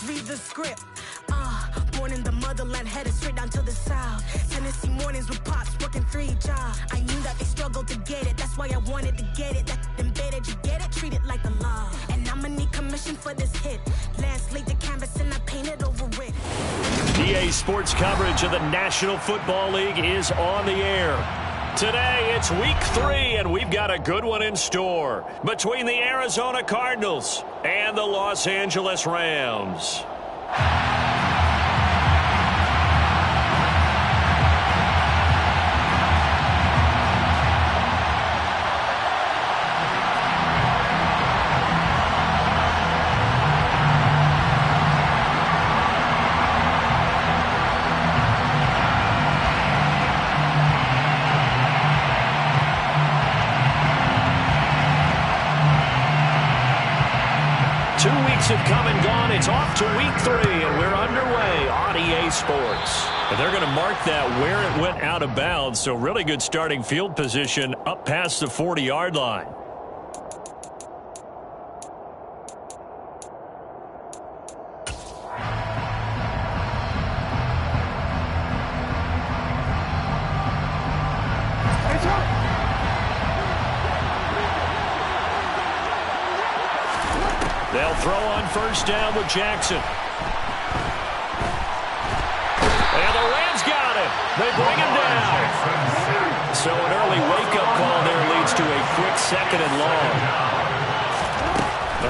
read the script. Born in the motherland, headed straight down to the south. Tennessee mornings with pops, working 3 jobs. I knew that they struggled to get it, that's why I wanted to get it. That embedded, you get it, treat it like the law. And I'ma need commission for this hit. Lance laid the canvas and I painted over it. EA Sports coverage of the National Football League is on the air. Today, it's week 3, and we've got a good one in store between the Arizona Cardinals and the Los Angeles Rams. 2 weeks have come and gone. It's off to week 3, and we're underway on EA Sports. And they're going to mark that where it went out of bounds, so really good starting field position up past the 40-yard line. They'll throw on first down with Jackson. And the Rams got him. They bring him down. So an early wake-up call there leads to a quick 2nd and long.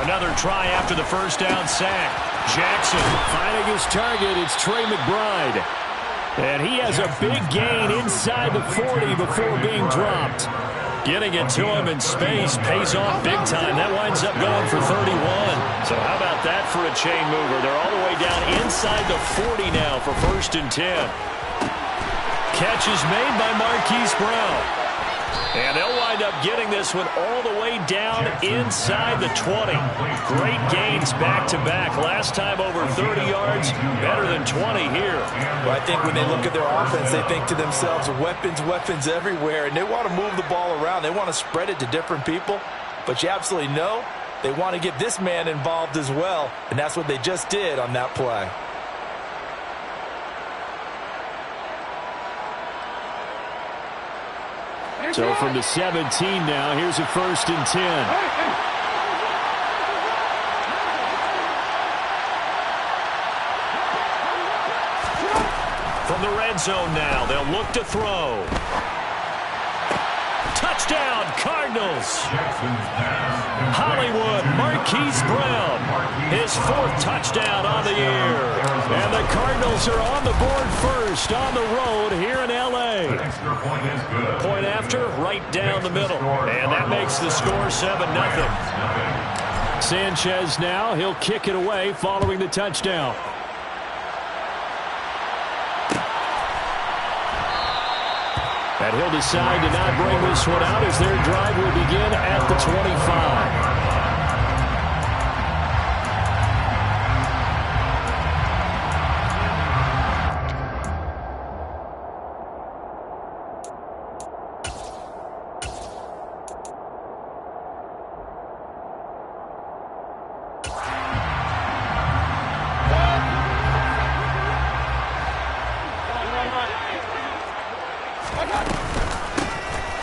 Another try after the first down sack. Jackson finding his target. It's Trey McBride. And he has a big gain inside the 40 before being dropped. Getting it to him in space pays off big time. That winds up going for 31. So how about that for a chain mover? They're all the way down inside the 40 now for 1st and 10. Catch is made by Marquise Brown. And they'll wind up getting this one all the way down inside the 20. Great gains back-to-back. Last time over 30 yards, better than 20 here. Well, I think when they look at their offense, they think to themselves, weapons everywhere, and they want to move the ball around. They want to spread it to different people, but you absolutely know they want to get this man involved as well, and that's what they just did on that play. So from the 17 now, here's a 1st and 10. From the red zone now, they'll look to throw. Touchdown, Cardinals. Hollywood, Marquise Brown, his 4th touchdown on the year. And the Cardinals are on the board first on the road here in L.A. Point after, right down the middle. And that makes the score 7-0. Sanchez now, he'll kick it away following the touchdown. And he'll decide to not bring this one out as their drive will begin at the 25.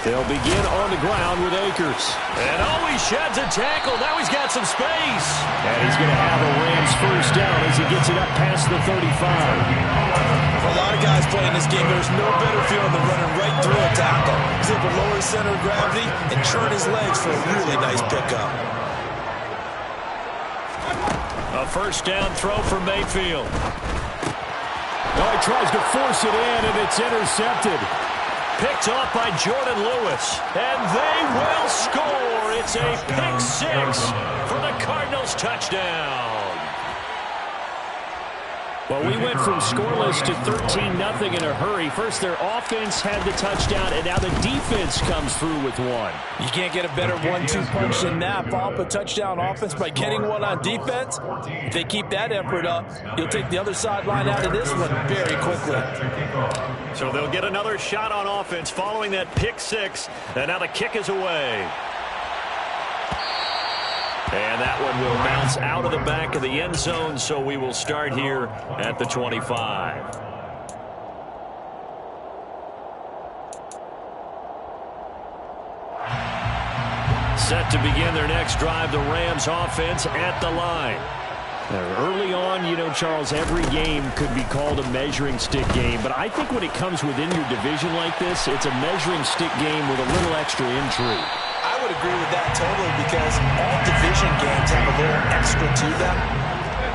They'll begin on the ground with Akers. And he sheds a tackle. Now he's got some space. And he's going to have a Rams 1st down as he gets it up past the 35. For a lot of guys playing this game, there's no better feeling than running right through a tackle. He's able to lower his center of gravity and churn his legs for a really nice pickup. A 1st down throw for Mayfield. He tries to force it in, and it's intercepted. Picked off by Jordan Lewis, and they will score. It's a pick 6 for the Cardinals touchdown. Well, we went from scoreless to 13-0 in a hurry. First, their offense had the touchdown, and now the defense comes through with one. You can't get a better 1-2 punch than that. Follow up a touchdown offense by getting one on defense. If they keep that effort up, you'll take the other sideline out of this one very quickly. So they'll get another shot on offense following that pick 6, and now the kick is away. And that one will bounce out of the back of the end zone, so we will start here at the 25. Set to begin their next drive, the Rams offense at the line. Early on, you know, Charles, every game could be called a measuring stick game, but I think when it comes within your division like this, it's a measuring stick game with a little extra intrigue. I would agree with that totally, because all division games have a little extra to them.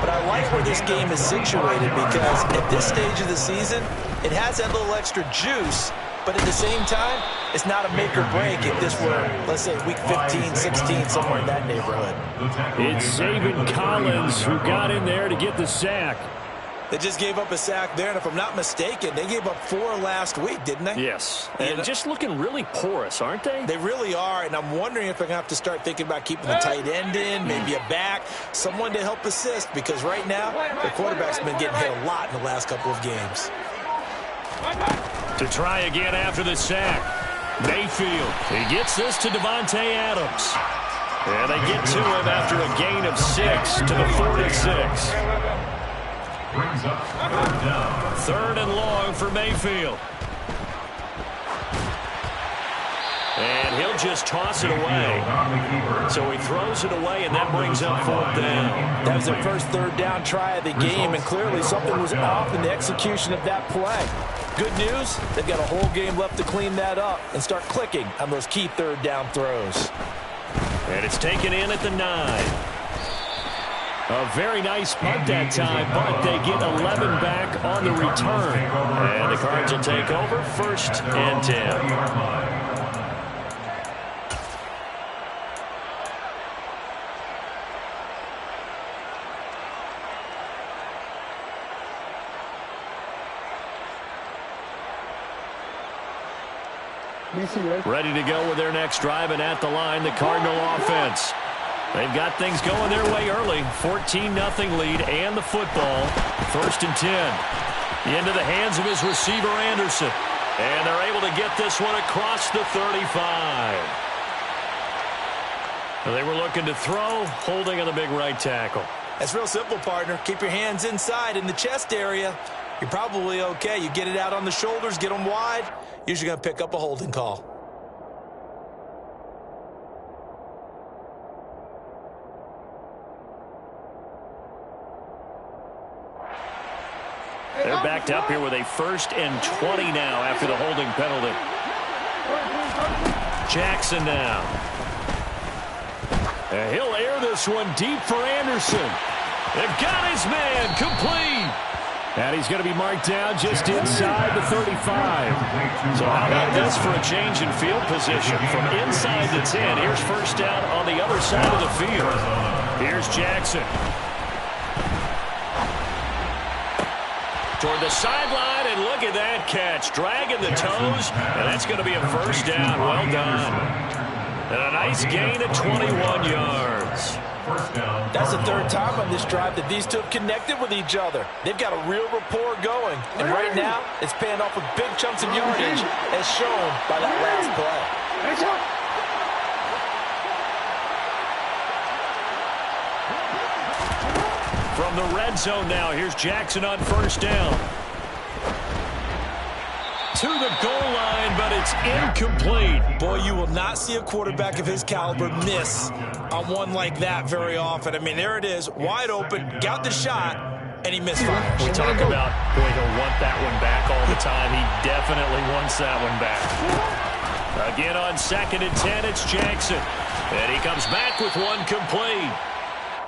But I like where this game is situated, because at this stage of the season, it has that little extra juice, but at the same time, it's not a make or break if this were, let's say, week 15, 16, somewhere in that neighborhood. It's Zaven Collins who got in there to get the sack. They just gave up a sack there, and if I'm not mistaken, they gave up 4 last week, didn't they? Yes, and just looking really porous, aren't they? They really are, and I'm wondering if they're going to have to start thinking about keeping the tight end in, maybe a back, someone to help assist, because right now, their quarterback's been getting hit a lot in the last couple of games. To try again after the sack, Mayfield. He gets this to Devontae Adams. And they get to him after a gain of 6 to the 46. Brings up third down. 3rd and long for Mayfield. And he'll just toss it away. So he throws it away, and that brings up 4th down. That was their first 3rd down try of the game, and clearly something was off in the execution of that play. Good news, they've got a whole game left to clean that up and start clicking on those key 3rd down throws. And it's taken in at the 9. A very nice punt that time, but they get 11 back on the return. And the Cards will take over, 1st and 10. Ready to go with their next drive, and at the line, the Cardinal offense. They've got things going their way early. 14-0 lead and the football. 1st and 10. Into the hands of his receiver, Anderson. And they're able to get this one across the 35. They were looking to throw, holding on the big right tackle. That's real simple, partner. Keep your hands inside in the chest area. You're probably okay. You get it out on the shoulders, get them wide. Usually going to pick up a holding call. They're backed up here with a 1st and 20 now after the holding penalty. Jackson now. And he'll air this one deep for Anderson. They've got his man complete. And he's going to be marked down just inside the 35. So how about this for a change in field position? From inside the 10, here's 1st down on the other side of the field. Here's Jackson. Toward the sideline, and look at that catch. Dragging the toes, and that's going to be a 1st down. Well done. And a nice gain of 21 yards. That's the 3rd time on this drive that these two have connected with each other. They've got a real rapport going. And right now, it's paying off with big chunks of yardage, as shown by that last play. From the red zone now, here's Jackson on 1st down. To the goal line, but it's incomplete. Boy, you will not see a quarterback of his caliber miss on one like that very often. I mean, there it is, wide open, got the shot, and he misfires. We talk about, boy, he'll want that one back all the time. He definitely wants that one back. Again on 2nd and 10, it's Jackson. And he comes back with one complete.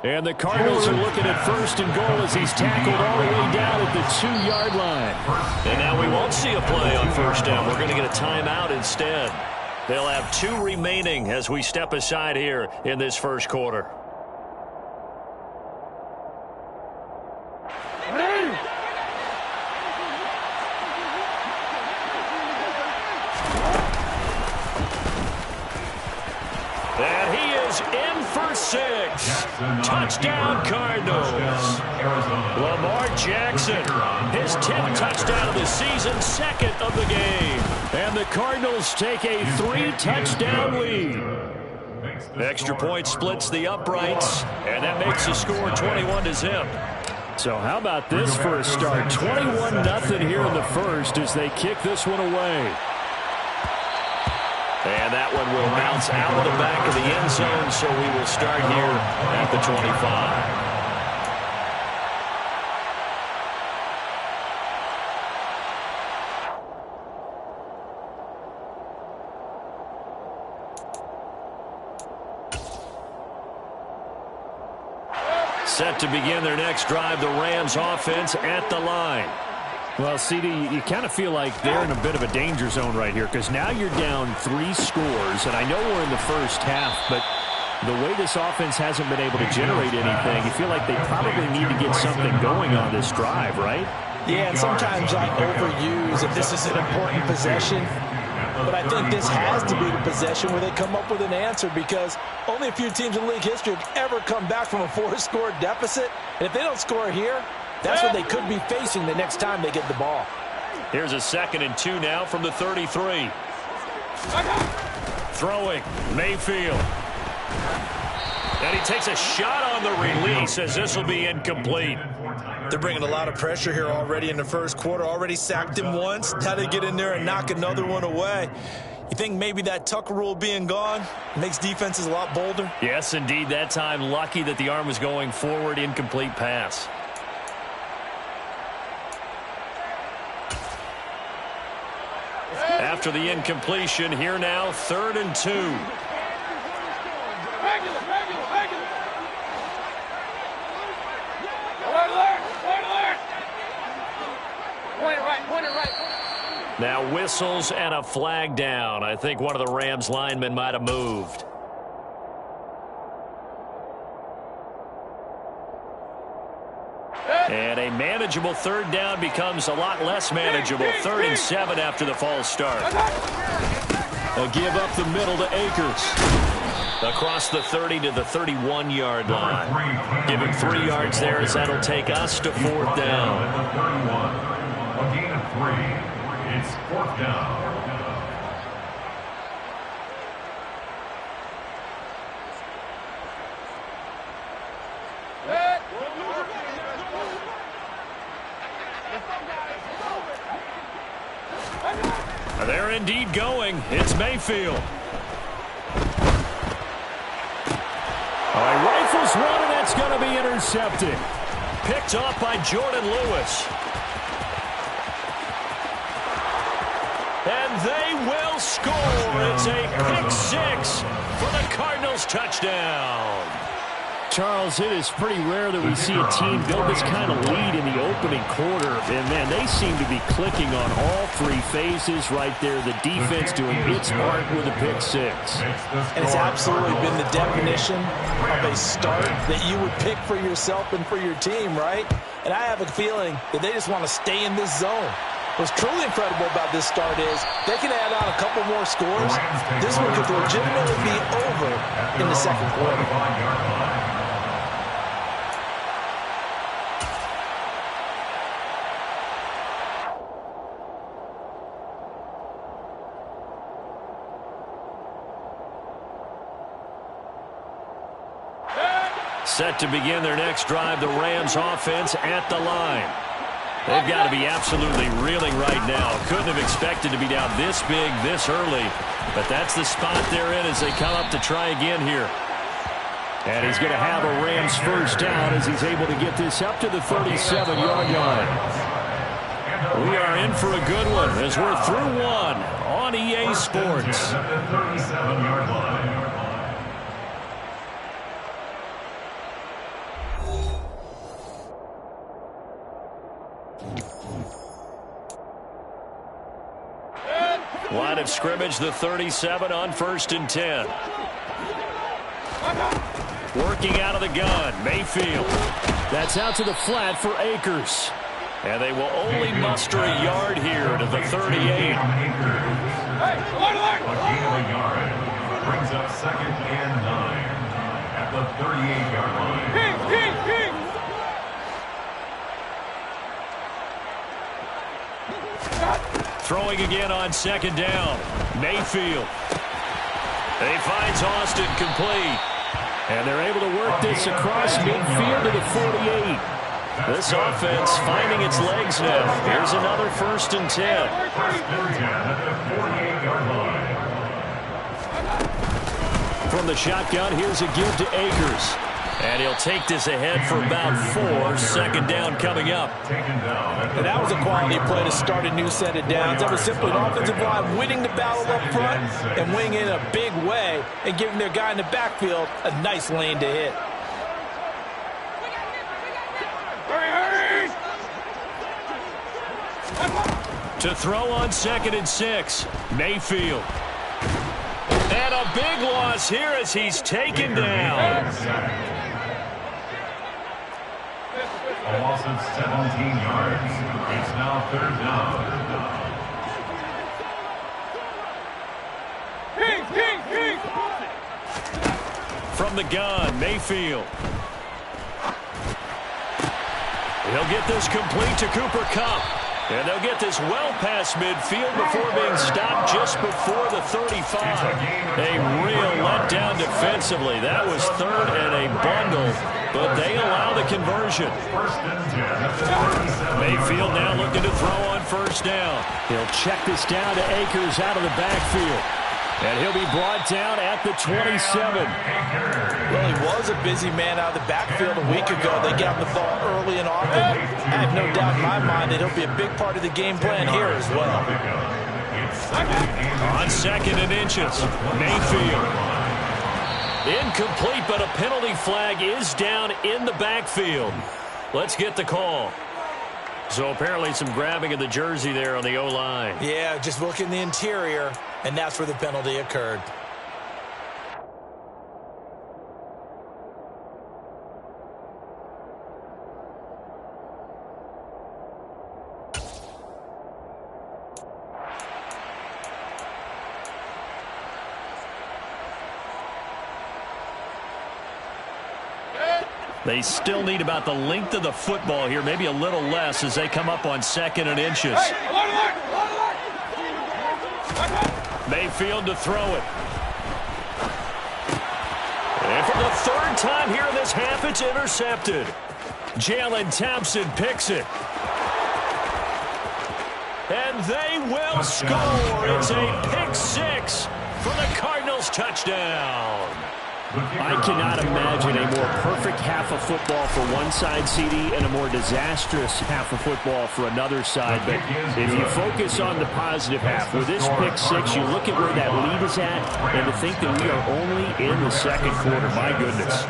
And the Cardinals are looking at 1st and goal as he's tackled all the way down at the 2-yard line. And now we won't see a play on 1st down. We're going to get a timeout instead. They'll have 2 remaining as we step aside here in this 1st quarter. And he is in for 6. Touchdown, Cardinals. Lamar Jackson, his 10th touchdown of the season, 2nd of the game. And the Cardinals take a 3-touchdown lead. Extra point splits the uprights, and that makes the score 21-0. So how about this for a start? 21-0 here in the first as they kick this one away. And that one will bounce out of the back of the end zone, so we will start here at the 25. Set to begin their next drive, the Rams offense at the line. Well, CD, you kind of feel like they're in a bit of a danger zone right here because now you're down 3 scores, and I know we're in the first half, but the way this offense hasn't been able to generate anything, you feel like they probably need to get something going on this drive, right? Yeah, and sometimes I overuse if this is an important possession. But I think this has to be the possession where they come up with an answer because only a few teams in league history have ever come back from a 4-score deficit. And if they don't score here, that's what they could be facing the next time they get the ball. Here's a 2nd and 2 now from the 33. Throwing, Mayfield. And he takes a shot on the release as this will be incomplete. They're bringing a lot of pressure here already in the first quarter. Already sacked him once. Now they get in there and knock another one away. You think maybe that Tucker rule being gone makes defenses a lot bolder? Yes, indeed. That time, lucky that the arm was going forward. Incomplete pass. After the incompletion, here now, 3rd and 2. Now whistles and a flag down. I think one of the Rams linemen might have moved. And a manageable 3rd down becomes a lot less manageable. 3rd and 7 after the false start. A give up the middle to Akers. Across the 30 to the 31-yard line. Give him 3 yards there as that'll take us to 4th down. A gain of 3. It's 4th down. They're indeed going. It's Mayfield. All right, rifles one, and that's going to be intercepted. Picked off by Jordan Lewis. And they will score. It's a pick 6 for the Cardinals touchdown. Charles, it is pretty rare that we see a team build this kind of lead in the opening quarter. And, man, they seem to be clicking on all 3 phases right there. The defense doing its part with a pick 6. And it's absolutely been the definition of a start that you would pick for yourself and for your team, right? And I have a feeling that they just want to stay in this zone. What's truly incredible about this start is they can add on a couple more scores. This one could legitimately be over in the second quarter. Set to begin their next drive, the Rams offense at the line. They've got to be absolutely reeling right now. Couldn't have expected to be down this big, this early. But that's the spot they're in as they come up to try again here. And he's going to have a Rams first down as he's able to get this up to the 37-yard line. We are in for a good one as we're through one on EA Sports. At the 37-yard line. Line of scrimmage, the 37 on 1st and 10. Working out of the gun, Mayfield. That's out to the flat for Akers. And they will only muster a yard here to the 38. A gain of a yard brings up 2nd and 9 at the 38-yard line. Throwing again on 2nd down. Mayfield. He finds Austin complete. And they're able to work this across midfield to the 48. This offense finding its legs now. Here's another 1st and 10. First and 10 at the 48-yard line. From the shotgun, here's a give to Akers. And he'll take this ahead for about 4. 2nd down coming up. And that was a quality play to start a new set of downs. That was simply an offensive line winning the battle up front and winning in a big way and giving their guy in the backfield a nice lane to hit. To throw on 2nd and 6, Mayfield. And a big loss here as he's taken down. A loss of 17 yards. It's now 3rd down. From the gun, Mayfield. He'll get this complete to Cooper Kupp. And they'll get this well past midfield before being stopped just before the 35. A real letdown defensively. That was 3rd and a bundle, but they allow the conversion. Mayfield now looking to throw on 1st down. He'll check this down to Akers out of the backfield. And he'll be brought down at the 27. Well, he was a busy man out of the backfield a week ago. They got him the ball early and often. I have no doubt in my mind that he'll be a big part of the game plan here as well. On 2nd and inches, Mayfield. Incomplete, but a penalty flag is down in the backfield. Let's get the call. So apparently some grabbing of the jersey there on the O-line. Yeah, just look in the interior, and that's where the penalty occurred. They still need about the length of the football here, maybe a little less as they come up on 2nd and inches. Mayfield to throw it. And for the 3rd time here in this half, it's intercepted. Jalen Thompson picks it. And they will score. It's a pick 6 for the Cardinals touchdown. I cannot imagine a more perfect half of football for one side, CD, and a more disastrous half of football for another side. But if you focus on the positive half, with this pick 6, you look at where that lead is at, and to think that we are only in the 2nd quarter. My goodness.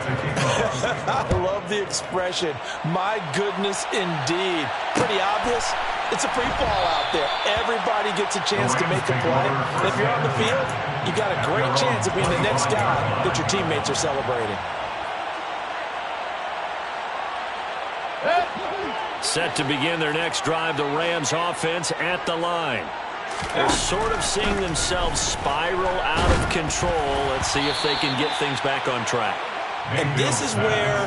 I love the expression, my goodness indeed. Pretty obvious. It's a free fall out there. Everybody gets a chance to make a play. And if you're on the field, you've got a great chance of being the next guy that your teammates are celebrating. Set to begin their next drive, the Rams offense at the line. They're sort of seeing themselves spiral out of control. Let's see if they can get things back on track. And this is where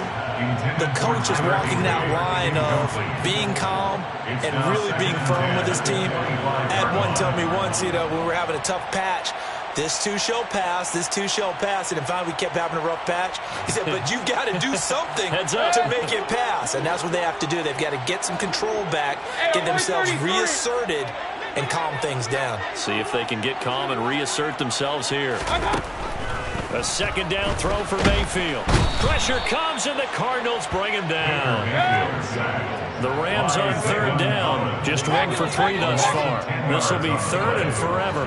the coach is walking that line of being calm and really being firm with his team. I had one tell me once, when we were having a tough patch, this too shall pass, this too shall pass. And in fact, we kept having a rough patch. He said, but you've got to do something to make it pass. And that's what they have to do. They've got to get some control back, get themselves reasserted, and calm things down. See if they can get calm and reassert themselves here. A 2nd down throw for Mayfield. Pressure comes, and the Cardinals bring him down. The Rams on 3rd down. Just 1 for 3 thus far. This will be 3rd and forever.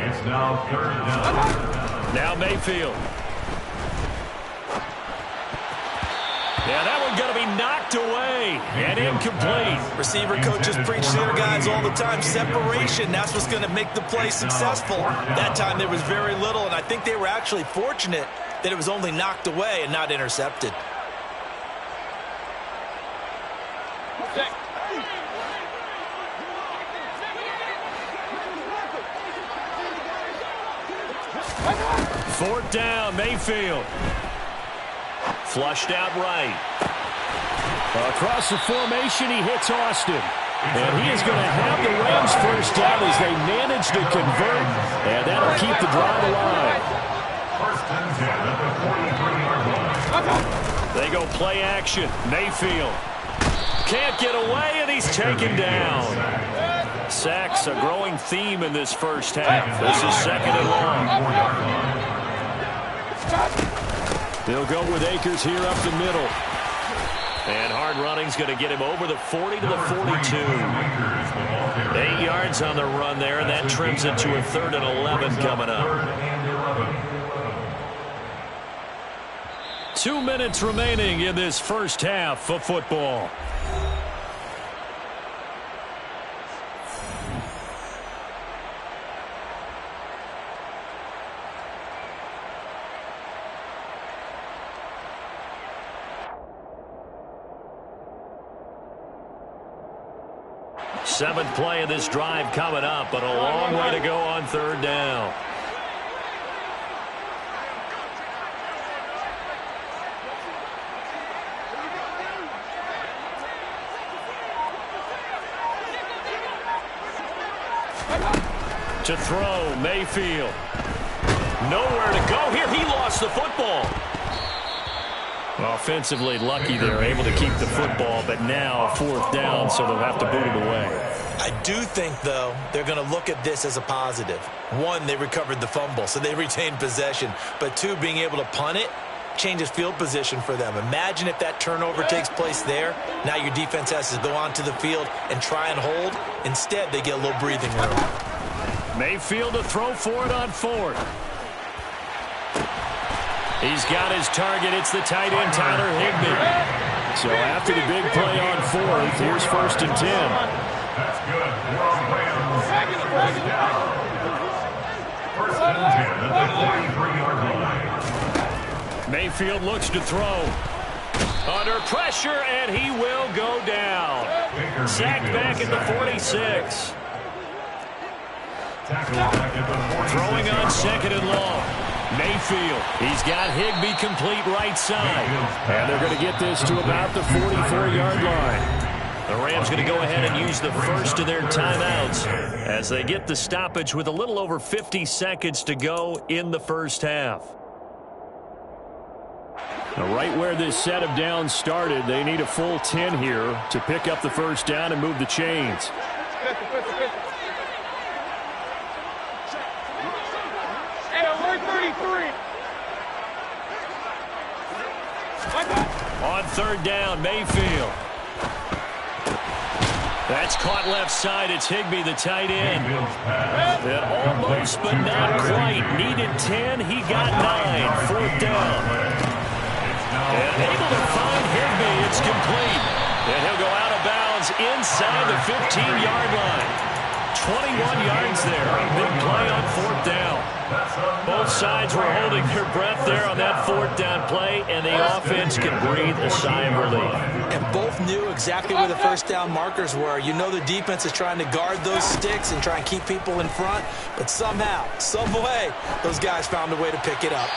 Now Mayfield. Yeah, that one going to be knocked away and incomplete. Receiver coaches preach to their guys all the time. Separation, that's what's going to make the play successful. That time there was very little, and I think they were actually fortunate that it was only knocked away and not intercepted. Fourth down, Mayfield. Flushed out right. Across the formation, he hits Austin. And he is going to have the Rams first down as they manage to convert. And that'll keep the drive alive. They go play action. Mayfield can't get away, and he's taken down. Sacks, a growing theme in this first half. This is second and long. They'll go with Akers here up the middle. And hard running's going to get him over the 40 to the 42. 8 yards on the run there, and that trims it to a 3rd and 11 coming up. 2 minutes remaining in this first half of football. Seventh play of this drive coming up, but a long way to go on 3rd down. To throw, Mayfield. Nowhere to go here. He lost the football. Offensively lucky they're able to keep the football, but now 4th down, so they'll have to boot it away. I do think, though, they're going to look at this as a positive. 1, they recovered the fumble, so they retained possession. But 2, being able to punt it changes field position for them. Imagine if that turnover takes place there. Now your defense has to go onto the field and try and hold. Instead, they get a little breathing room. Mayfield to throw for it on 4th. He's got his target. It's the tight end, Tyler Higbee. So after the big play on 4th, here's 1st and 10. That's good. We're on way on the second first down. 1st and 10 at the 43-yard line. Mayfield looks to throw. Under pressure, and he will go down. Sacked back at the 46. Throwing on 2nd and long. Mayfield, he's got Higbee complete right side. And they're going to get this to about the 44-yard line. The Rams going to go ahead and use the first of their timeouts as they get the stoppage with a little over 50 seconds to go in the first half. Now, right where this set of downs started, they need a full 10 here to pick up the first down and move the chains. On 3rd down, Mayfield. That's caught left side. It's Higbee, the tight end. And almost, but not quite. Needed 10. He got 9. 4th down. And able to find Higbee. It's complete. And he'll go out of bounds inside the 15-yard line. 21 yards there. A big play on 4th down. Both sides were holding their breath there on that 4th down play, and the offense can breathe a sigh of relief. And both knew exactly where the first down markers were. You know the defense is trying to guard those sticks and try and keep people in front, but somehow, some way, those guys found a way to pick it up.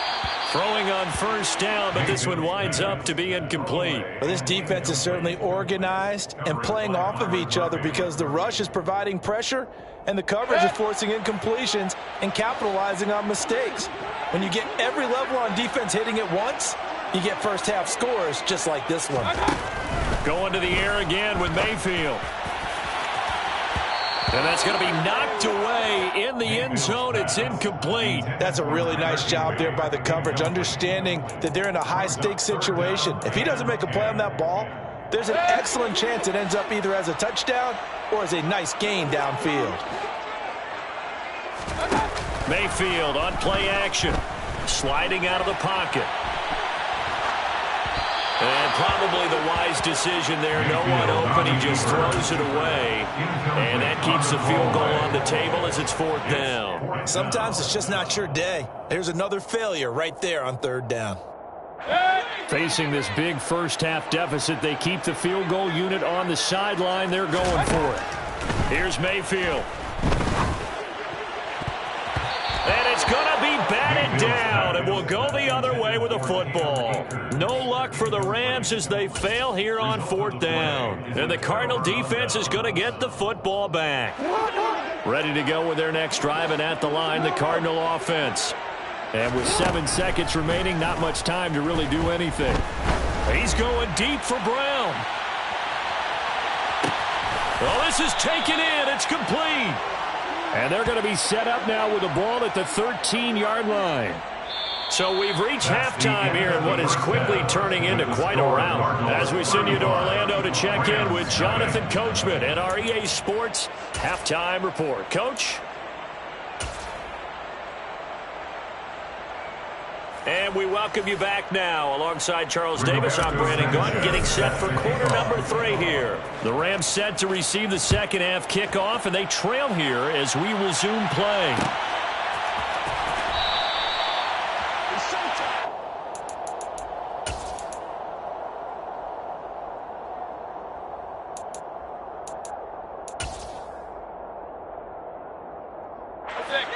Throwing on 1st down, but this one winds up to be incomplete. Well, this defense is certainly organized and playing off of each other because the rush is providing pressure and the coverage is forcing incompletions and capitalizing on mistakes. When you get every level on defense hitting it once, you get first half scores just like this one. Going to the air again with Mayfield. And that's going to be knocked away in the end zone. It's incomplete. That's a really nice job there by the coverage, understanding that they're in a high-stakes situation. If he doesn't make a play on that ball, there's an excellent chance it ends up either as a touchdown or as a nice gain downfield. Mayfield on play action, sliding out of the pocket. And probably the wise decision there. No one open. He just throws it away. And that keeps the field goal on the table as it's 4th down. Sometimes it's just not your day. There's another failure right there on 3rd down. Facing this big first half deficit, they keep the field goal unit on the sideline. They're going for it. Here's Mayfield. And it's going to be batted down, and we'll go the other way with a football. No luck for the Rams as they fail here on 4th down. And the Cardinal defense is going to get the football back. Ready to go with their next drive, and at the line, the Cardinal offense. And with 7 seconds remaining, not much time to really do anything. He's going deep for Brown. Well, this is taken in. It's complete. And they're going to be set up now with the ball at the 13-yard line. So we've reached halftime here in what is quickly turning into quite a rout. As we send you to Orlando to check in with Jonathan Coachman and our EA Sports Halftime Report. Coach? And we welcome you back now. Alongside Charles Davis, I'm Brandon Gunn, getting set for quarter number 3 here. The Rams set to receive the second half kickoff, and they trail here as we resume play.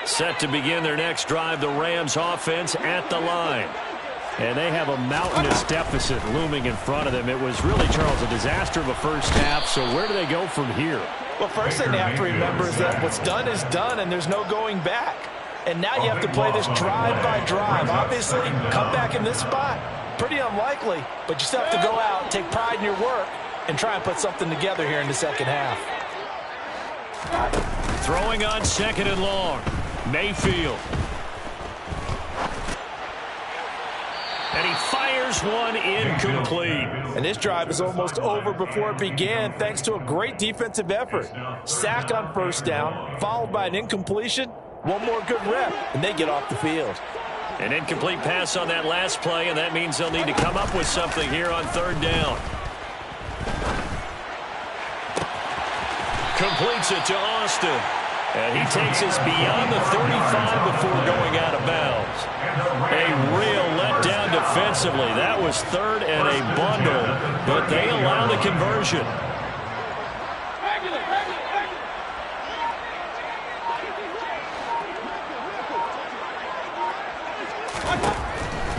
Set to begin their next drive, the Rams offense at the line. And they have a mountainous deficit looming in front of them. It was really, Charles, a disaster of a first half. So where do they go from here? Well, first thing they have to remember is that what's done is done, and there's no going back. And now you have to play this drive by drive. Obviously, come back in this spot, pretty unlikely. But you still have to go out, take pride in your work, and try and put something together here in the second half. Throwing on second and long. Mayfield. And he fires one incomplete. And this drive is almost over before it began thanks to a great defensive effort. Sack on first down, followed by an incompletion. One more good rep, and they get off the field. An incomplete pass on that last play, and that means they'll need to come up with something here on third down. Completes it to Austin. And he takes us beyond the 35 before going out of bounds. A real letdown defensively. That was third and a bundle, but they allow the conversion.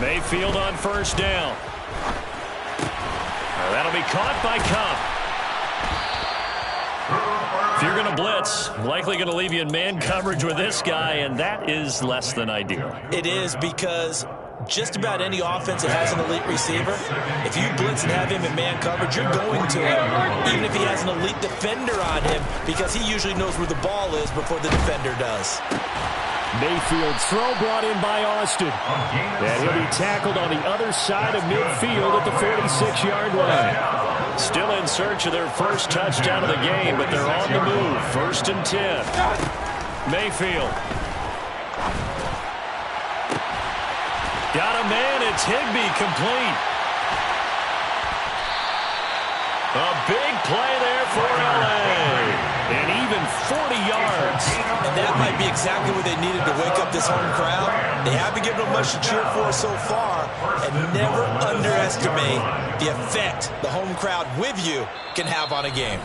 Mayfield on first down. That'll be caught by Cup. If you're going to blitz, likely going to leave you in man coverage with this guy, and that is less than ideal. It is, because just about any offense that has an elite receiver, if you blitz and have him in man coverage, you're going to him, even if he has an elite defender on him, because he usually knows where the ball is before the defender does. Mayfield's throw brought in by Austin. And he'll be tackled on the other side of midfield at the 46-yard line. Still in search of their first touchdown of the game, but they're on the move. 1st and 10. Mayfield. Got a man. It's Higbee, complete. A big play there for L.A. And even 40 yards. And that might be exactly what they needed to wake up this home crowd. They haven't given them much to cheer for so far. And never underestimate the effect the home crowd with you can have on a game.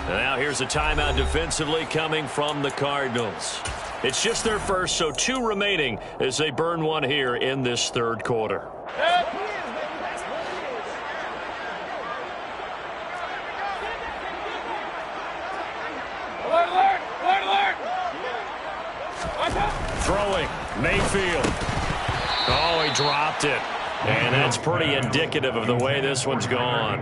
And now here's a timeout defensively coming from the Cardinals. It's just their first, so 2 remaining as they burn one here in this third quarter. Throwing, Mayfield. Oh, he dropped it. And that's pretty indicative of the way this one's gone.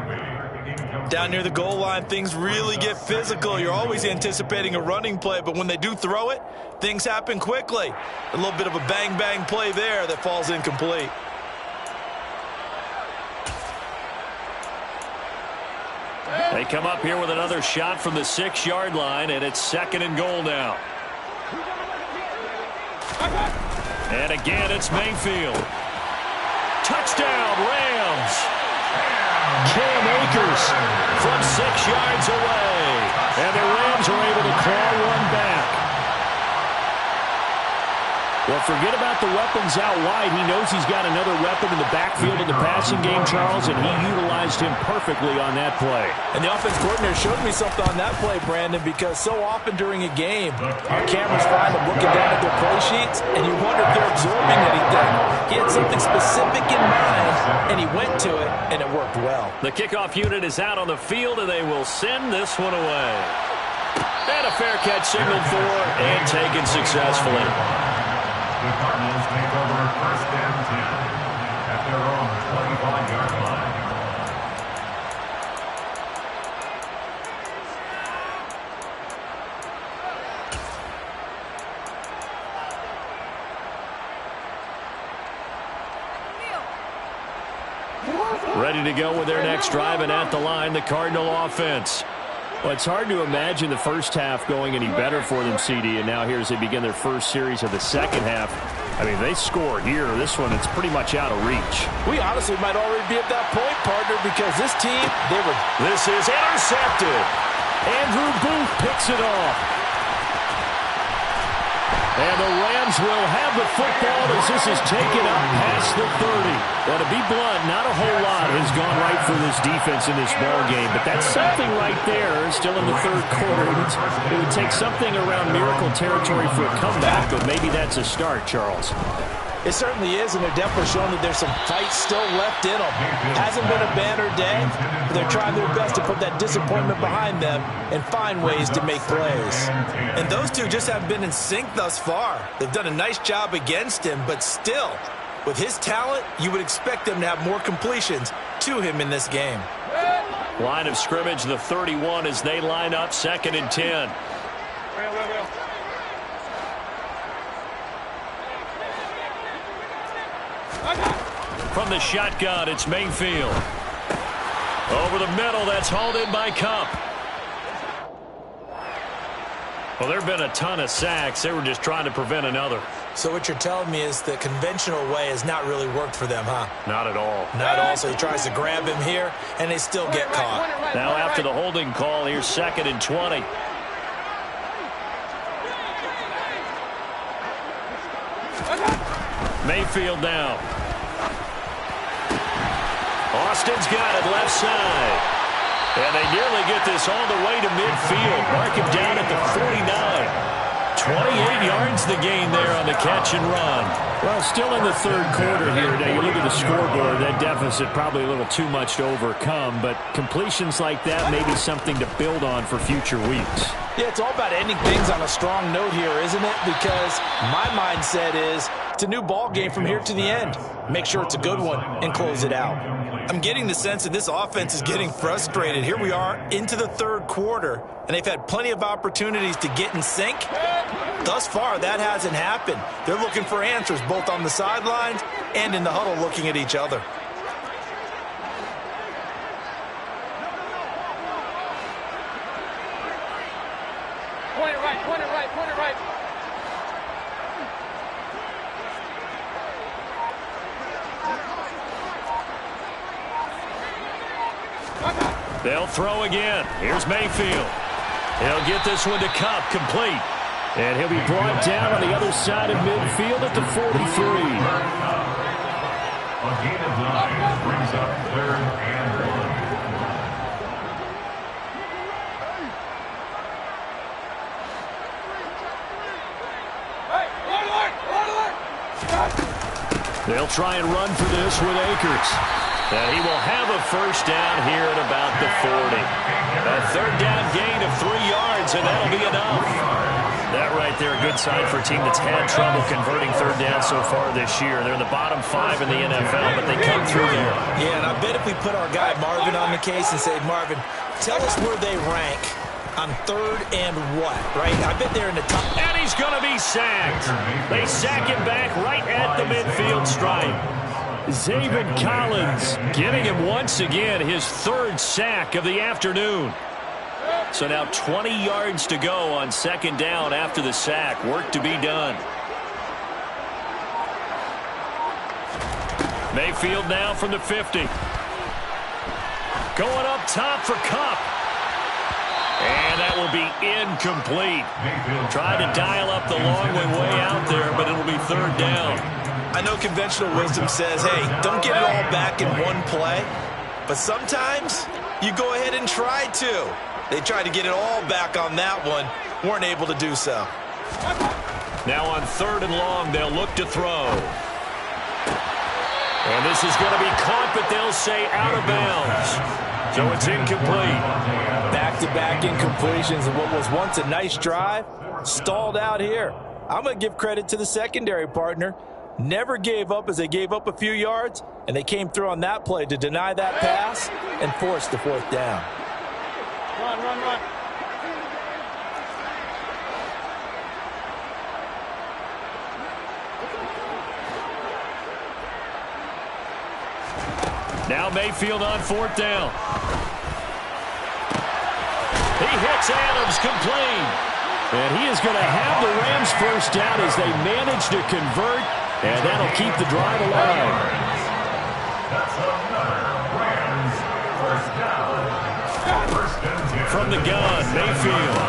Down near the goal line, things really get physical. You're always anticipating a running play, but when they do throw it, things happen quickly. A little bit of a bang-bang play there that falls incomplete. They come up here with another shot from the 6-yard line, and it's 2nd and goal now. And again, it's Mayfield. Touchdown, Rams. Cam Akers from 6 yards away. And the Rams are able to claw one back. Well, forget about the weapons out wide. He knows he's got another weapon in the backfield in the passing game, Charles, and he utilized him perfectly on that play. And the offense coordinator showed me something on that play, Brandon, because so often during a game, our cameras find them looking down at their play sheets, and you wonder if they're absorbing anything. He had something specific in mind, and he went to it, and it worked well. The kickoff unit is out on the field, and they will send this one away. And a fair catch signaled for and taken successfully. The Cardinals take over 1st and 10 at their own 25-yard line. Ready to go with their next drive, and at the line, the Cardinal offense. Well, it's hard to imagine the first half going any better for them, CD, and now here as they begin their first series of the second half. I mean, they score here. This one, it's pretty much out of reach. We honestly might already be at that point, partner, because this team, This is intercepted. Andrew Booth picks it off. And the Rams will have the football as this is taken up past the 30. Well, to be blunt, not a whole lot has gone right for this defense in this ball game, but that's something right there. Still in the third quarter. It would take something around miracle territory for a comeback, but maybe that's a start, Charles. It certainly is, and they're definitely showing that there's some fight still left in them. Hasn't been a banner day, but they're trying their best to put that disappointment behind them and find ways to make plays. And those two just haven't been in sync thus far. They've done a nice job against him, but still, with his talent, you would expect them to have more completions to him in this game. Line of scrimmage, the 31 as they line up 2nd and 10. From the shotgun, it's Mayfield. Over the middle, that's hauled in by Cup. Well, there have been a ton of sacks. They were just trying to prevent another. So what you're telling me is the conventional way has not really worked for them, huh? Not at all. Not at all. So he tries to grab him here, and they still get caught. Now after the holding call, here's 2nd and 20. Mayfield now. Austin's got it left side. And they nearly get this all the way to midfield. Mark him down at the 49. 28 yards the gain there on the catch and run. Well, still in the third quarter here. Now, you look at the scoreboard, that deficit probably a little too much to overcome, but completions like that may be something to build on for future weeks. Yeah, it's all about ending things on a strong note here, isn't it? Because my mindset is it's a new ball game from here to the end. Make sure it's a good one and close it out. I'm getting the sense that this offense is getting frustrated. Here we are into the third quarter, and they've had plenty of opportunities to get in sync. Thus far, that hasn't happened. They're looking for answers both on the sidelines and in the huddle looking at each other. Point it right, point it right, point it right. They'll throw again. Here's Mayfield. He'll get this one to Cup, complete. And he'll be brought down on the other side of midfield at the 43. A gain of 9 brings up 3rd and 1. They'll try and run for this with Akers. And he will have a first down here at about the 40. A 3rd down gain of 3 yards, and that'll be enough. That right there, a good sign for a team that's had trouble converting 3rd down so far this year. They're in the bottom 5 in the NFL, but they come through there. Yeah, and I bet if we put our guy Marvin on the case and say, Marvin, tell us where they rank on 3rd and what, right? I bet they're in the top. And he's going to be sacked. They sack him back right at the midfield stripe. Zaven Collins getting him once again his 3rd sack of the afternoon. So now 20 yards to go on 2nd down after the sack. Work to be done. Mayfield now from the 50. Going up top for Cup. And that will be incomplete. Trying to dial up the long way out there, but it'll be 3rd down. I know conventional wisdom says, hey, don't get it all back in one play. But sometimes you go ahead and try to. They tried to get it all back on that one. Weren't able to do so. Now on 3rd and long, they'll look to throw. And this is going to be caught, but they'll say out of bounds. So it's incomplete. Back-to-back incompletions and what was once a nice drive stalled out here. I'm going to give credit to the secondary partner. Never gave up as they gave up a few yards, and they came through on that play to deny that pass and force the 4th down. Run, run, run. Now Mayfield on 4th down. He hits Adams complete. And he is going to have the Rams first down as they manage to convert. And that'll keep the drive alive. That's another Rams first down. From the gun, Mayfield.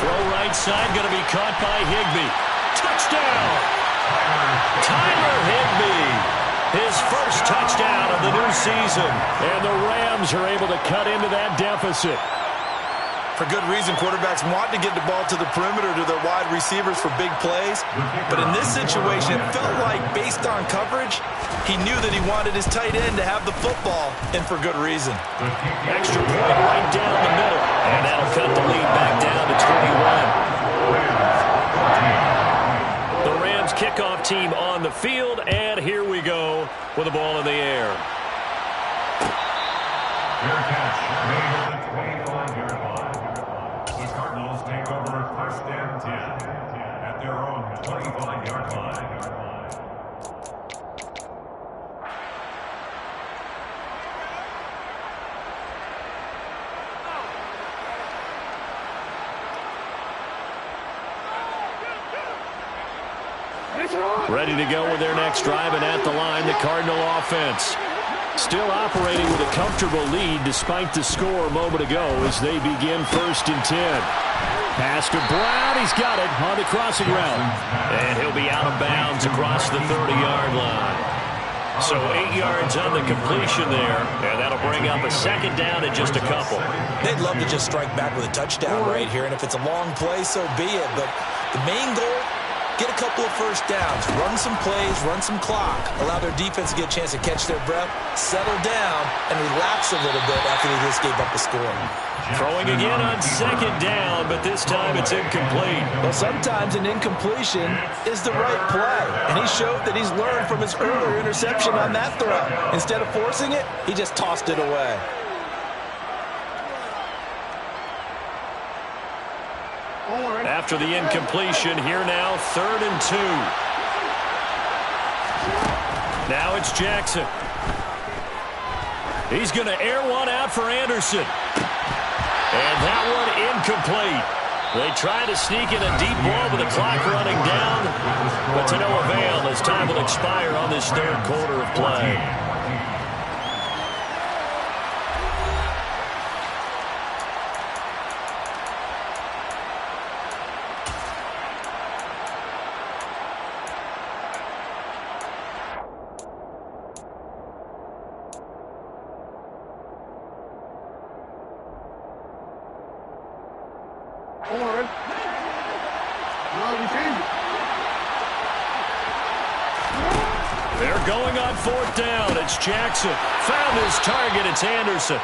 Throw right side, going to be caught by Higbee. Touchdown! Tyler Higbee. His first touchdown of the new season. And the Rams are able to cut into that deficit. For good reason, quarterbacks want to get the ball to the perimeter to their wide receivers for big plays. But in this situation, it felt like, based on coverage, he knew that he wanted his tight end to have the football, and for good reason. Extra point right down the middle. And that'll cut the lead back down to 21. The Rams kickoff team on the field, and here we go with the ball in the air. Fair catch made at the 25-yard line. The Cardinals take over 1st and 10 at their own 25-yard line. Ready to go with their next drive, and at the line, the Cardinal offense. Still operating with a comfortable lead despite the score a moment ago as they begin 1st and 10. Pass to Brown. He's got it on the crossing route. And he'll be out of bounds across the 30-yard line. So 8 yards on the completion there, and that'll bring up a 2nd down and just a couple. They'd love to just strike back with a touchdown right here, and if it's a long play, so be it. But the main goal, get a couple of first downs, run some plays, run some clock, allow their defense to get a chance to catch their breath, settle down, and relax a little bit after they just gave up a score. Throwing again on 2nd down, but this time it's incomplete. Well, sometimes an incompletion is the right play, and he showed that he's learned from his earlier interception on that throw. Instead of forcing it, he just tossed it away. After the incompletion, here now, 3rd and 2. Now it's Jackson. He's going to air one out for Anderson. And that one incomplete. They try to sneak in a deep ball with the clock running down, but to no avail as time will expire on this 3rd quarter of play. They're going on 4th down. It's Jackson. Found his target. It's Anderson.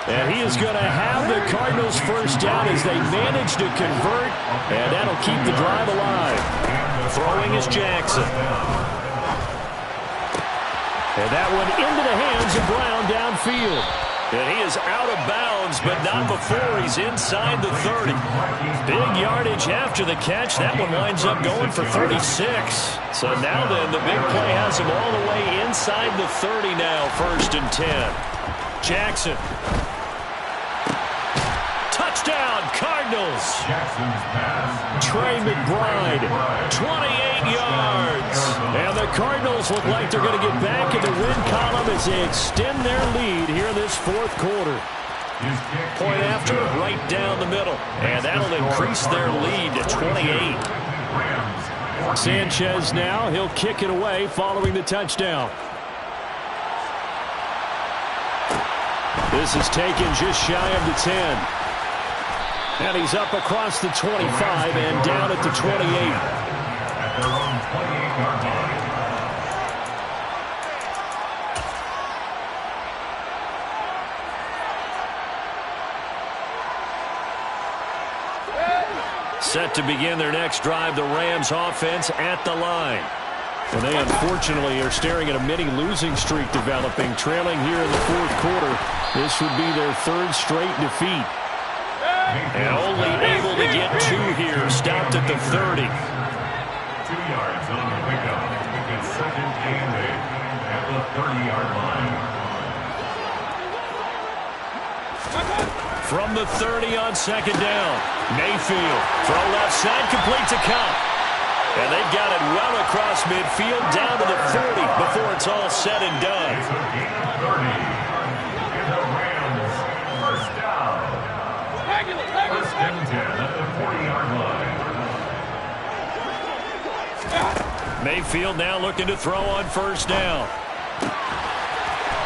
And he is going to have the Cardinals first down as they manage to convert. And that'll keep the drive alive. Throwing is Jackson. And that one into the hands of Brown downfield. And he is out of bounds, but not before he's inside the 30. Big yardage after the catch. That one winds up going for 36. So now then, the big play has him all the way inside the 30 now, 1st and 10. Jackson. Touchdown, Cardinals. Trey McBride, 28 yards. And the Cardinals look like they're going to get back in the win column as they extend their lead here in this 4th quarter. Point after, right down the middle. And that'll increase their lead to 28. Sanchez now, he'll kick it away following the touchdown. This is taken just shy of the 10. And he's up across the 25 and down at the 28. At their own 28-yard line. Set to begin their next drive, the Rams offense at the line. And they unfortunately are staring at a mini losing streak developing, trailing here in the 4th quarter. This would be their 3rd straight defeat. And only able to get 2 here, stopped at the 30. 2 yards on the pickup. It's 2nd and 8 at the 30-yard line. From the 30 on second down. Mayfield, throw left side, complete to Cup. And they've got it well across midfield, down to the 40 before it's all said and done. It's a gain of 30. And the Rams, first down. First and 10 at the 40-yard line. Mayfield now looking to throw on first down.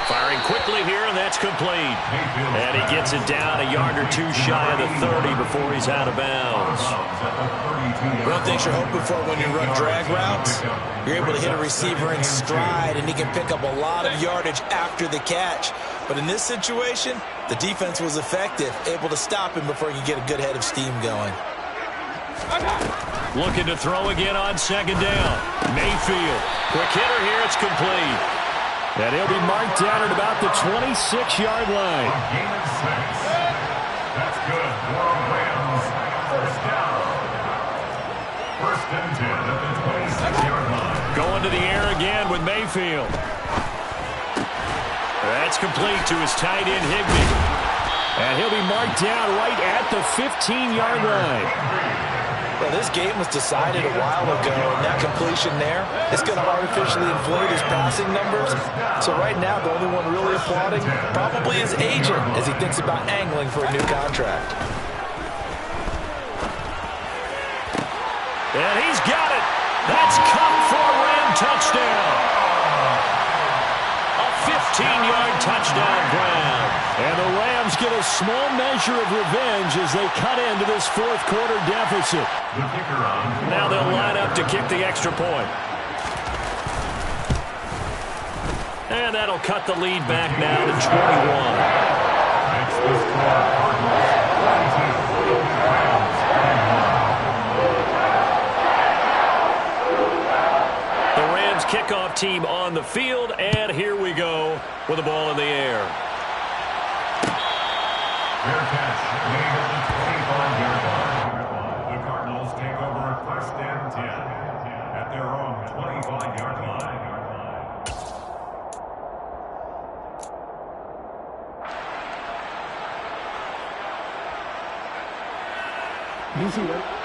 Firing quickly here, and that's complete. And he gets it down a yard or two shy of the 30 before he's out of bounds. One thing you're hoping for when you run drag routes, you're able to hit a receiver in stride, and he can pick up a lot of yardage after the catch. But in this situation, the defense was effective, able to stop him before he could get a good head of steam going. Looking to throw again on second down. Mayfield, quick hitter here, it's complete. And he'll be marked down at about the 26-yard line. A gain of 6. That's good for Rams. First down. First and 10 at the 26-yard line. Going to the air again with Mayfield. That's complete to his tight end, Higbee. And he'll be marked down right at the 15-yard line. Well, this game was decided a while ago, and that completion there is going to artificially inflate his passing numbers. So right now, the only one really applauding probably his agent as he thinks about angling for a new contract. And he's got it. That's Cup for a Ram touchdown. A 15-yard touchdown grab. And the Rams get a small measure of revenge as they cut into this fourth quarter deficit. Now they'll line up to kick the extra point. And that'll cut the lead back now to 21. Makes the score Cardinals 22, Rams 21. The Rams kickoff team on the field, and here we go with the ball in the air. Fair catch made at the 25-yard line. The Cardinals take over first and 10 at their own 25-yard line.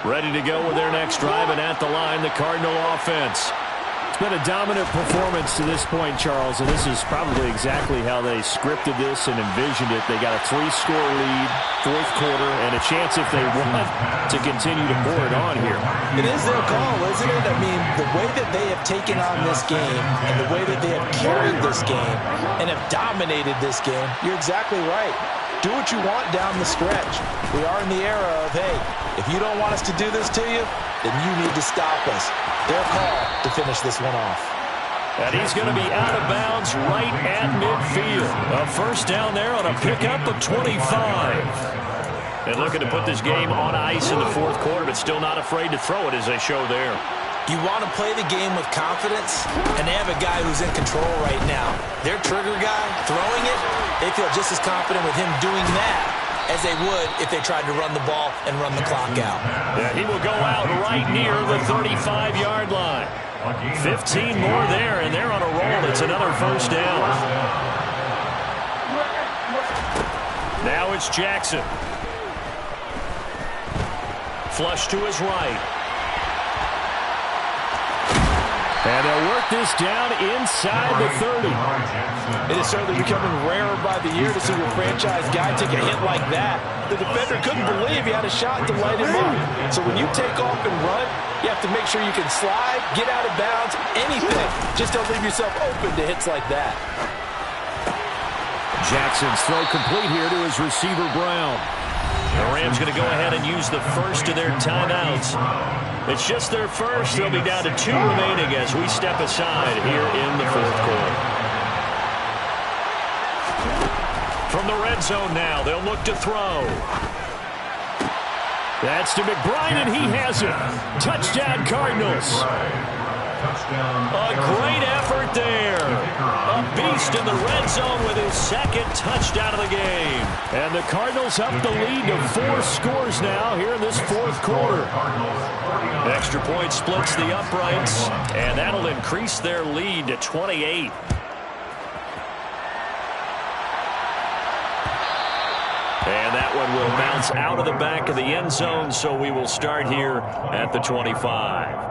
Ready to go with their next drive, and at the line, the Cardinal offense. It's been a dominant performance to this point, Charles, and this is probably exactly how they scripted this and envisioned it. They got a 3-score lead, fourth quarter, and a chance if they want to continue to pour it on here. It is their call, isn't it? I mean, the way that they have taken on this game and the way that they have carried this game and have dominated this game, you're exactly right. Do what you want down the stretch. We are in the era of, hey, if you don't want us to do this to you, then you need to stop us. Their call to finish this one off. And he's going to be out of bounds right at midfield. A first down there on a pickup of 25. And looking to put this game on ice in the fourth quarter, but still not afraid to throw it as they show there. You want to play the game with confidence, and they have a guy who's in control right now. Their trigger guy throwing it, they feel just as confident with him doing that as they would if they tried to run the ball and run the clock out. Yeah, he will go out right near the 35-yard line. 15 more there, and they're on a roll. It's another first down. Now it's Jackson. Flush to his right. And they'll work this down inside the 30. It is certainly becoming rarer by the year to see your franchise guy take a hit like that. The defender couldn't believe he had a shot to light him up. So when you take off and run, you have to make sure you can slide, get out of bounds, anything. Just don't leave yourself open to hits like that. Jackson's throw complete here to his receiver, Brown. The Rams going to go ahead and use the first of their timeouts. It's just their first. They'll be down to 2 remaining as we step aside here in the fourth quarter. From the red zone now, they'll look to throw. That's to McBride, and he has it. Touchdown, Cardinals. A great effort there. A beast in the red zone with his second touchdown of the game. And the Cardinals up the lead to 4 scores now here in this fourth quarter. Extra point splits the uprights, and that'll increase their lead to 28. And that one and will bounce out of the back of the end zone, so we will start here at the 25.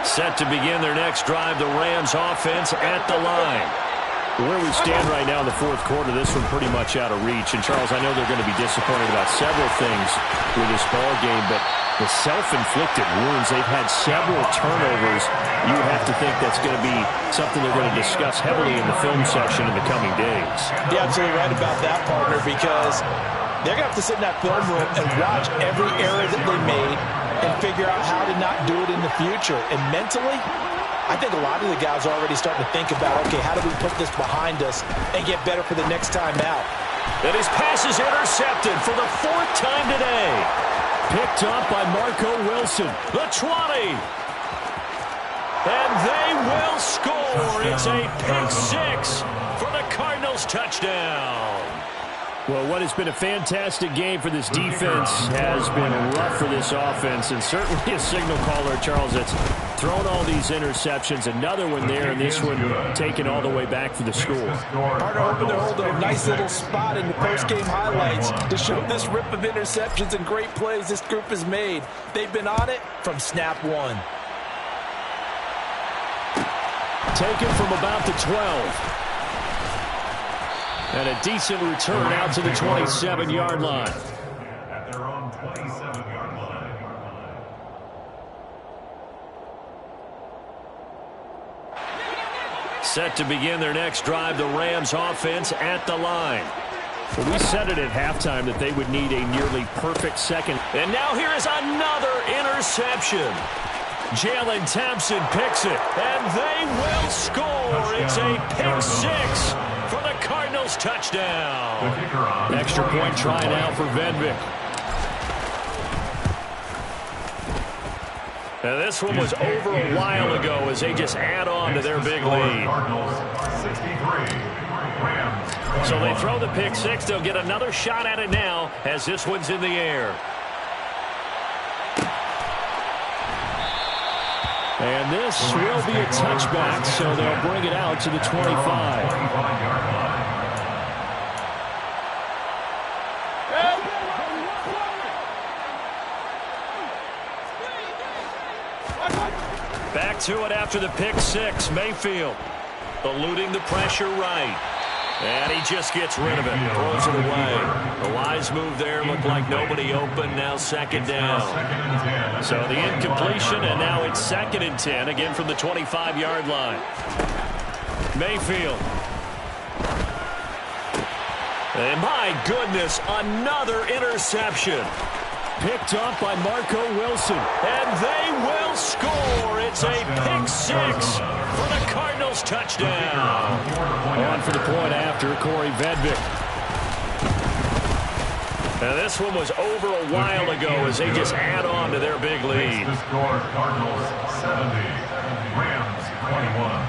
Set to begin their next drive, the Rams offense at the line. Where we stand right now in the fourth quarter, this one pretty much out of reach. And, Charles, I know they're going to be disappointed about several things with this ball game, but the self-inflicted wounds, they've had several turnovers. You have to think that's going to be something they're going to discuss heavily in the film section in the coming days. You're absolutely right about that, partner, because they're going to have to sit in that film room and watch every error that they made and figure out how to not do it in the future. And mentally, I think a lot of the guys are already starting to think about, okay, how do we put this behind us and get better for the next time out? And his pass is intercepted for the fourth time today. Picked up by Marco Wilson. The 20. And they will score. It's a pick six for the Cardinals touchdown. Well, what has been a fantastic game for this defense has been rough for this offense, and certainly a signal caller, Charles, that's thrown all these interceptions. Another one there, and this one taken all the way back for the score. Partner hoping to hold a nice little spot in the post-game highlights to show this rip of interceptions and great plays this group has made. They've been on it from snap one. Taken from about the 12. And a decent return out to the 27-yard line. At their own 27-yard line. Set to begin their next drive, the Rams offense at the line. Well, we said it at halftime that they would need a nearly perfect second. And now here is another interception. Jalen Thompson picks it, and they will score. It's a pick six for the Cardinals touchdown. Extra point try now for Venvik. Now this one was over a while ago as they just add on to their big lead. So they throw the pick six. They'll get another shot at it now as this one's in the air. And this will be a touchback, so they'll bring it out to the 25. Back to it after the pick six. Mayfield eluding the pressure right. And he just gets rid of it. Throws it away. The wise move there. Looked like nobody open. Now second down. So the incompletion, and now it's 2nd and 10. Again from the 25-yard line. Mayfield. And my goodness, another interception. Picked up by Marco Wilson. And they will score. It's a pick six for the Cardinals touchdown. On for the point after, Corey Vedvik. Now this one was over a while ago as they just add on to their big lead. The score, Cardinals 70, Rams 21.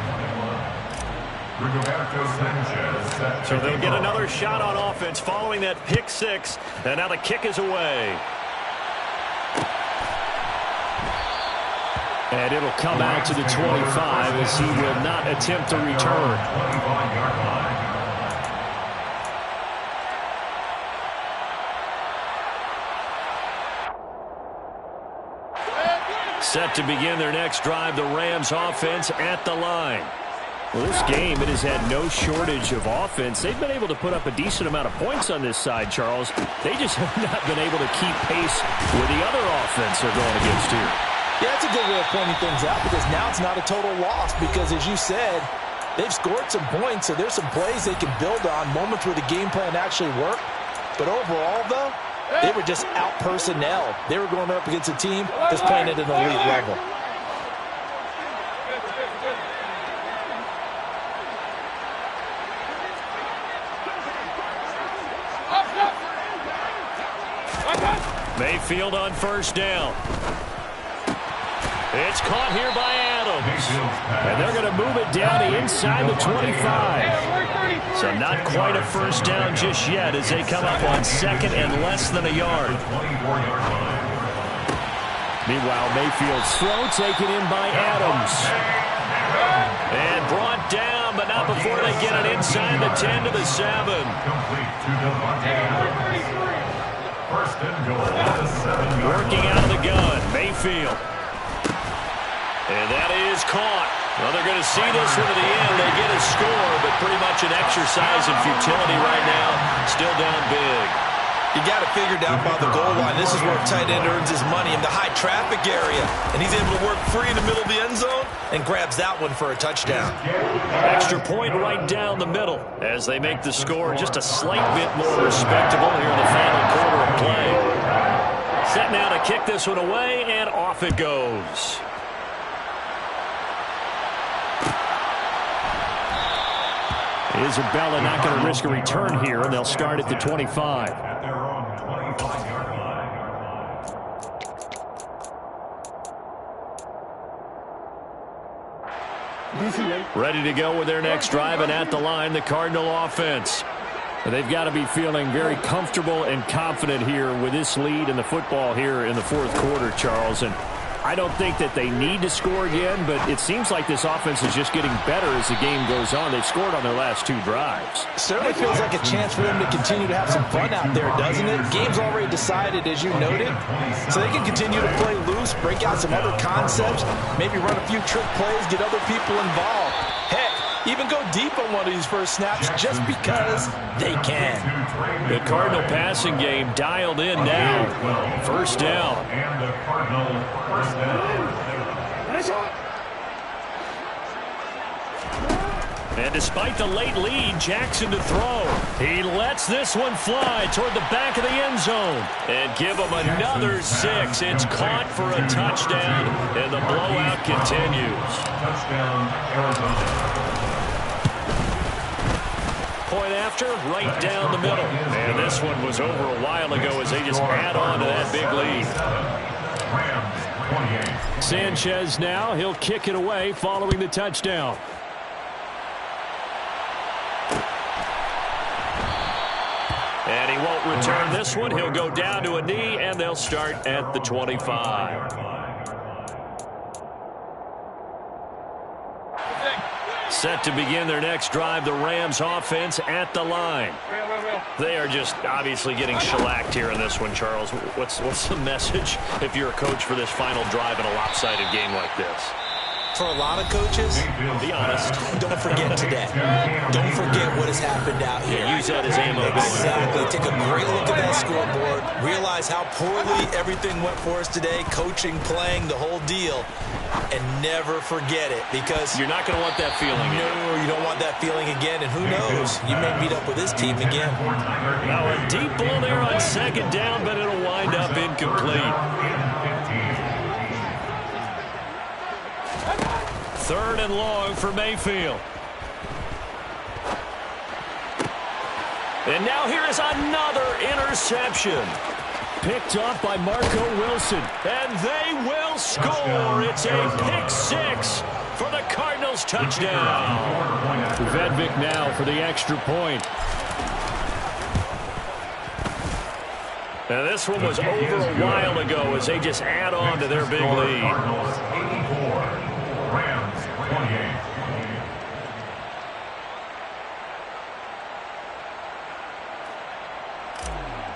So they'll get another shot on offense following that pick six. And now the kick is away. And it'll come out to the 25 as he will not attempt to return. Set to begin their next drive, the Rams offense at the line. Well, this game, it has had no shortage of offense. They've been able to put up a decent amount of points on this side, Charles. They just have not been able to keep pace with the other offense they're going against here. Yeah, that's a good way of pointing things out because now it's not a total loss because, as you said, they've scored some points, so there's some plays they can build on, moments where the game plan actually worked. But overall, though, they were just out personnel. They were going up against a team that's playing at an elite level. Mayfield on first down. It's caught here by Adams. And they're going to move it down to inside the 25. So not quite a first down just yet as they come up on 2nd and less than a yard. Meanwhile, Mayfield's throw taken in by Adams. And brought down, but not before they get it inside the 10 to the 7. Complete to Devontae Adams. First and goal at the 7-yard line. Working out of the gun, Mayfield. And that is caught. Well, they're going to see this one to the end. They get a score, but pretty much an exercise in futility right now. Still down big. You got to figure down by the goal line. This is where a tight end earns his money in the high traffic area. And he's able to work free in the middle of the end zone and grabs that one for a touchdown. Extra point right down the middle as they make the score just a slight bit more respectable here in the final quarter of play. Set now to kick this one away, and off it goes. Isabella not going to risk a return here, and they'll start at the 25. At their own 25-yard line. Ready to go with their next drive, and at the line, the Cardinal offense. They've got to be feeling very comfortable and confident here with this lead in the football here in the fourth quarter, Charles. And I don't think that they need to score again, but it seems like this offense is just getting better as the game goes on. They've scored on their last 2 drives. Certainly feels like a chance for them to continue to have some fun out there, doesn't it? Game's already decided, as you noted, so they can continue to play loose, break out some other concepts, maybe run a few trick plays, get other people involved. Heck, even go deep on one of these first snaps just because they can. The Cardinal passing game dialed in now. First down. And the Cardinal first down. And despite the late lead, Jackson to throw. He lets this one fly toward the back of the end zone. And give him another 6. It's caught for a touchdown, and the blowout continues. Touchdown, Arizona. Point after, right down the middle. And this one was over a while ago as they just add on to that big lead. Rams, 28. Sanchez now, he'll kick it away following the touchdown. And he won't return this one. He'll go down to a knee, and they'll start at the 25. Set to begin their next drive, the Rams offense at the line. They are just obviously getting shellacked here in this one, Charles. What's the message if you're a coach for this final drive in a lopsided game like this? For a lot of coaches, Be honest. don't forget today. Don't forget what has happened out here. Yeah, use that as ammo. Exactly. Take a great look at that scoreboard. Realize how poorly everything went for us today. Coaching, playing, the whole deal. And never forget it, because You're not going to want that feeling again. no, you don't want that feeling again. And who knows? You may meet up with this team again. Now a deep ball there on second down, but it'll wind up incomplete. Third and long for Mayfield. And now here is another interception. Picked off by Marco Wilson. And they will score. It's a pick 6 for the Cardinals touchdown. Vedvik now for the extra point. Now this one was over a while ago as they just add on to their big lead. Cardinals 84, Rams 28.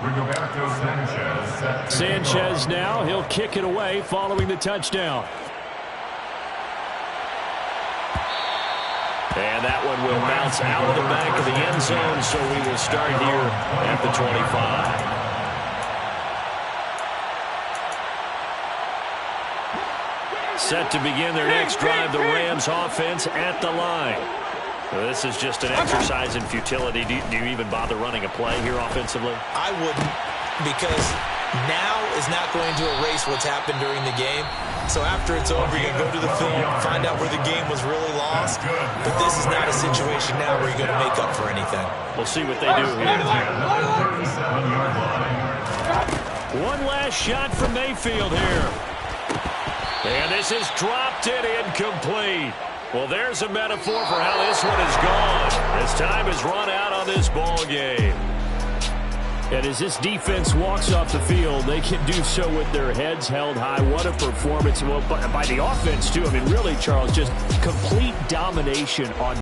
Rigoberto Sanchez. Sanchez now, he'll kick it away following the touchdown. And that one will bounce out of the back of the end zone, so we will start here at the 25. Set to begin their next drive, the Rams offense at the line. Well, this is just an exercise in futility. Do you even bother running a play here offensively? I wouldn't, because now is not going to erase what's happened during the game. So after it's over, you're going to go to the film, find out where the game was really lost. But this is not a situation now where you're going to make up for anything. We'll see what they do here. One last shot from Mayfield here. And this is dropped in incomplete. Well, there's a metaphor for how this one is gone. As time has run out on this ball game. And as this defense walks off the field, they can do so with their heads held high. What a performance by the offense, too. I mean, really, Charles, just complete domination on